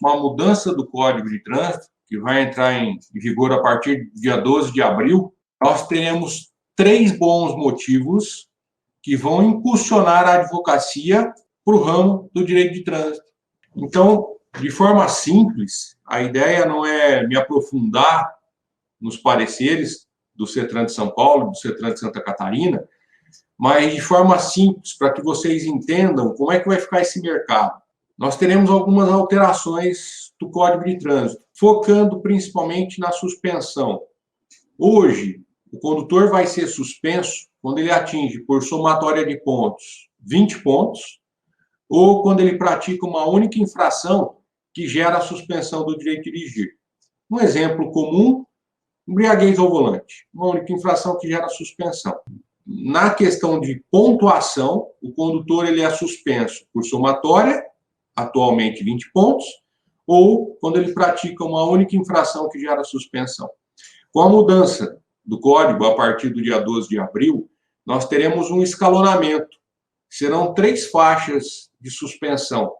uma mudança do Código de Trânsito, que vai entrar em vigor a partir do dia 12 de abril, nós teremos 3 bons motivos que vão impulsionar a advocacia para o ramo do direito de trânsito. Então, de forma simples, a ideia não é me aprofundar nos pareceres do CETRAN de São Paulo, do CETRAN de Santa Catarina, mas de forma simples, para que vocês entendam como é que vai ficar esse mercado. Nós teremos algumas alterações do Código de Trânsito, focando principalmente na suspensão. Hoje, o condutor vai ser suspenso quando ele atinge, por somatória de pontos, 20 pontos, ou quando ele pratica uma única infração que gera a suspensão do direito de dirigir. Um exemplo comum, embriaguez ao volante, uma única infração que gera suspensão. Na questão de pontuação, o condutor ele é suspenso por somatória, atualmente 20 pontos, ou quando ele pratica uma única infração que gera suspensão. Com a mudança do código, a partir do dia 12 de abril, nós teremos um escalonamento. Serão 3 faixas de suspensão.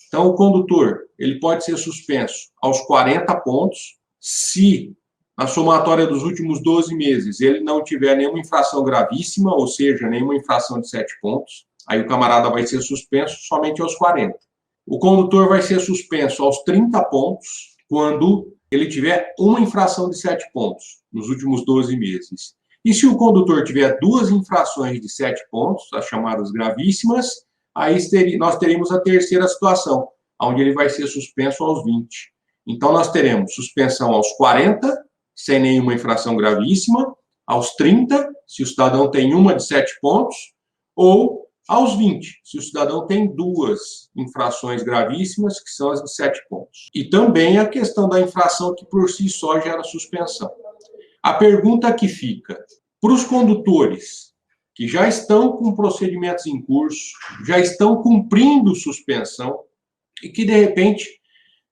Então, o condutor ele pode ser suspenso aos 40 pontos, se na somatória dos últimos 12 meses ele não tiver nenhuma infração gravíssima, ou seja, nenhuma infração de 7 pontos, aí o camarada vai ser suspenso somente aos 40. O condutor vai ser suspenso aos 30 pontos, quando ele tiver uma infração de 7 pontos nos últimos 12 meses. E se o condutor tiver 2 infrações de 7 pontos, as chamadas gravíssimas, aí nós teríamos a terceira situação, onde ele vai ser suspenso aos 20. Então, nós teremos suspensão aos 40, sem nenhuma infração gravíssima, aos 30, se o cidadão tem uma de 7 pontos, ou aos 20, se o cidadão tem 2 infrações gravíssimas, que são as de 7 pontos. E também a questão da infração que por si só gera suspensão. A pergunta que fica, para os condutores que já estão com procedimentos em curso, já estão cumprindo suspensão e que, de repente,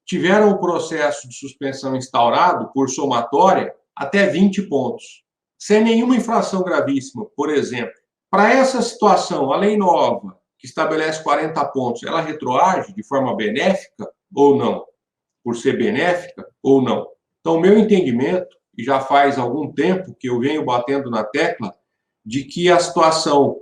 tiveram o processo de suspensão instaurado por somatória até 20 pontos, sem nenhuma infração gravíssima, por exemplo. Para essa situação, a lei nova, que estabelece 40 pontos, ela retroage de forma benéfica ou não? Por ser benéfica ou não? Então, o meu entendimento, e já faz algum tempo que eu venho batendo na tecla, de que a situação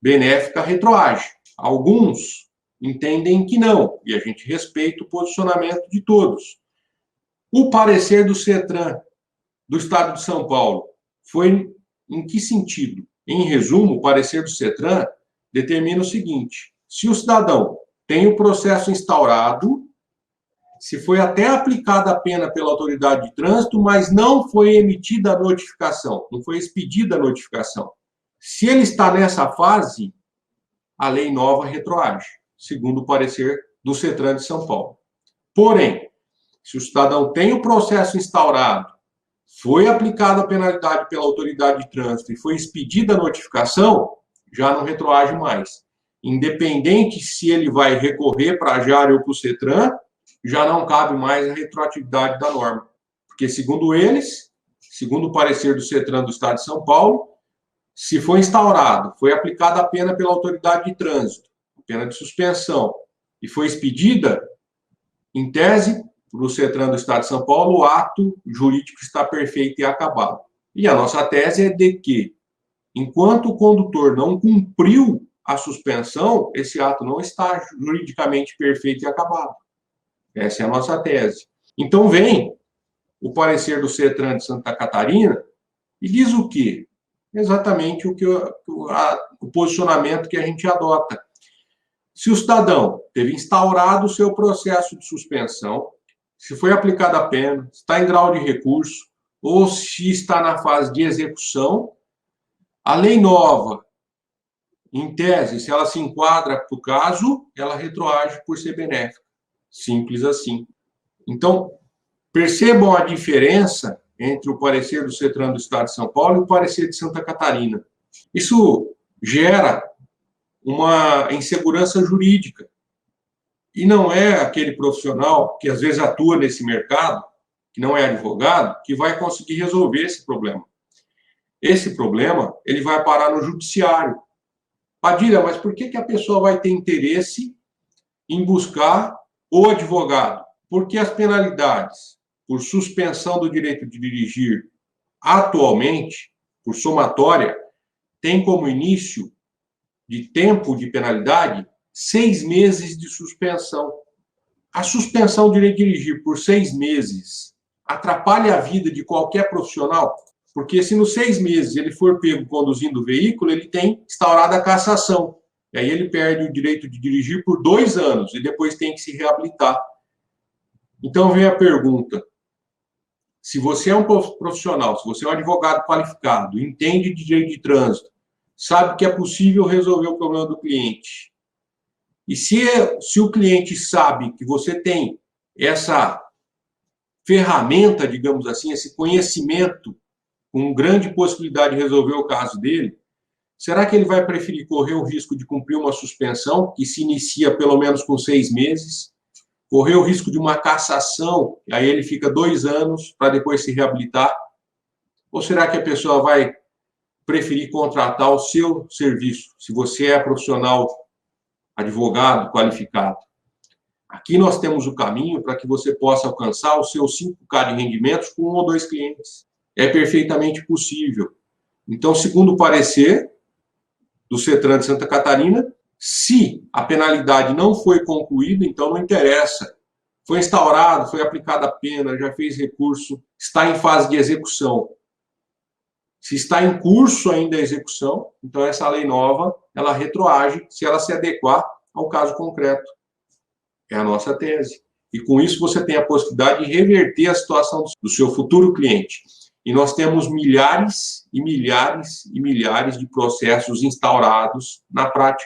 benéfica retroage. Alguns entendem que não, e a gente respeita o posicionamento de todos. O parecer do CETRAN do Estado de São Paulo foi em que sentido? Em resumo, o parecer do CETRAN determina o seguinte: se o cidadão tem o processo instaurado, se foi até aplicada a pena pela autoridade de trânsito, mas não foi emitida a notificação, não foi expedida a notificação. Se ele está nessa fase, a lei nova retroage, segundo o parecer do CETRAN de São Paulo. Porém, se o cidadão tem o processo instaurado, foi aplicada a penalidade pela autoridade de trânsito e foi expedida a notificação, já não retroage mais. Independente se ele vai recorrer para a JAR ou para o CETRAN, já não cabe mais a retroatividade da norma. Porque, segundo eles, segundo o parecer do CETRAN do Estado de São Paulo, se foi instaurado, foi aplicada a pena pela autoridade de trânsito, pena de suspensão, e foi expedida, em tese, no CETRAN do Estado de São Paulo, o ato jurídico está perfeito e acabado. E a nossa tese é de que, enquanto o condutor não cumpriu a suspensão, esse ato não está juridicamente perfeito e acabado. Essa é a nossa tese. Então, vem o parecer do CETRAN de Santa Catarina e diz o quê? Exatamente o posicionamento que a gente adota. Se o cidadão teve instaurado o seu processo de suspensão, se foi aplicada a pena, está em grau de recurso, ou se está na fase de execução, a lei nova, em tese, se ela se enquadra para o caso, ela retroage por ser benéfica. Simples assim. Então, percebam a diferença entre o parecer do CETRAN do Estado de São Paulo e o parecer de Santa Catarina. Isso gera uma insegurança jurídica. E não é aquele profissional que às vezes atua nesse mercado, que não é advogado, que vai conseguir resolver esse problema. Esse problema, ele vai parar no judiciário. Padilha, mas por que a pessoa vai ter interesse em buscar o advogado? Porque as penalidades por suspensão do direito de dirigir atualmente, por somatória, tem como início de tempo de penalidade 6 meses de suspensão. A suspensão do direito de dirigir por 6 meses atrapalha a vida de qualquer profissional, porque se nos 6 meses ele for pego conduzindo o veículo, ele tem instaurada a cassação. E aí ele perde o direito de dirigir por 2 anos e depois tem que se reabilitar. Então vem a pergunta: se você é um profissional, se você é um advogado qualificado, entende de direito de trânsito, sabe que é possível resolver o problema do cliente, e se o cliente sabe que você tem essa ferramenta, digamos assim, esse conhecimento com grande possibilidade de resolver o caso dele, será que ele vai preferir correr o risco de cumprir uma suspensão, que se inicia pelo menos com 6 meses, correr o risco de uma cassação, e aí ele fica 2 anos para depois se reabilitar? Ou será que a pessoa vai preferir contratar o seu serviço, se você é profissional, advogado, qualificado? Aqui nós temos o caminho para que você possa alcançar os seus 5K de rendimentos com 1 ou 2 clientes. É perfeitamente possível. Então, segundo o parecer do CETRAN de Santa Catarina, se a penalidade não foi concluída, então não interessa. Foi instaurado, foi aplicada a pena, já fez recurso, está em fase de execução. Se está em curso ainda a execução, então essa lei nova, ela retroage se ela se adequar ao caso concreto. É a nossa tese. E com isso você tem a possibilidade de reverter a situação do seu futuro cliente. E nós temos milhares e milhares e milhares de processos instaurados na prática.